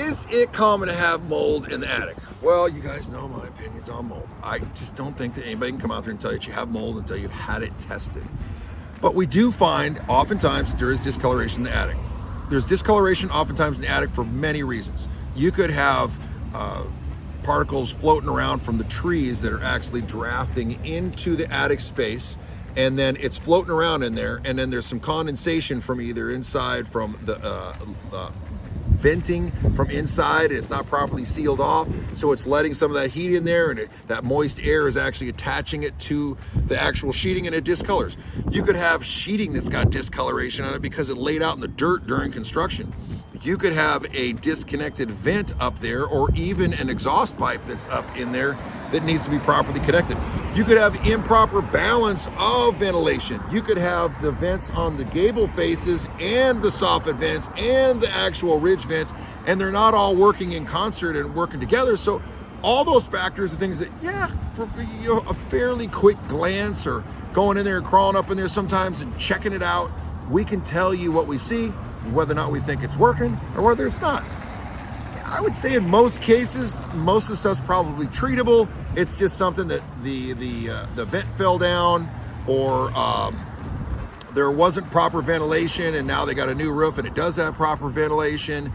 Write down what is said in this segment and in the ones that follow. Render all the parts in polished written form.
Is it common to have mold in the attic? Well, you guys know my opinions on mold. I just don't think that anybody can come out there and tell you that you have mold until you've had it tested. But we do find oftentimes that there is discoloration in the attic. There's discoloration oftentimes in the attic for many reasons. You could have particles floating around from the trees that are actually drafting into the attic space, and then it's floating around in there, and then there's some condensation from either inside from the venting from inside, and it's not properly sealed off, so it's letting some of that heat in there, and that moist air is actually attaching it to the actual sheeting, and it discolors. You could have sheeting that's got discoloration on it because it laid out in the dirt during construction. You could have a disconnected vent up there, or even an exhaust pipe that's up in there that needs to be properly connected. You could have improper balance of ventilation. You could have the vents on the gable faces and the soffit vents and the actual ridge vents, and they're not all working in concert and working together. So all those factors are things that, yeah, for a fairly quick glance or going in there and crawling up in there sometimes and checking it out, we can tell you what we see, whether or not we think it's working or whether it's not. I would say in most cases, most of the stuff's probably treatable. It's just something that the vent fell down, or there wasn't proper ventilation, and now they got a new roof and it does have proper ventilation.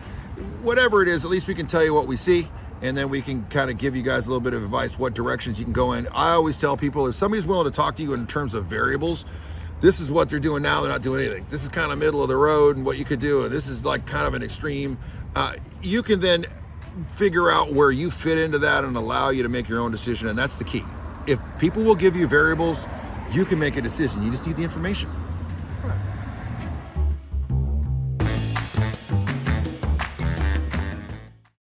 Whatever it is, at least we can tell you what we see, and then we can kind of give you guys a little bit of advice what directions you can go in. I always tell people, if somebody's willing to talk to you in terms of variables, this is what they're doing now, they're not doing anything. This is kind of middle of the road and what you could do, and this is like kind of an extreme. You can then figure out where you fit into that and allow you to make your own decision, and that's the key. If people will give you variables, you can make a decision. You just need the information.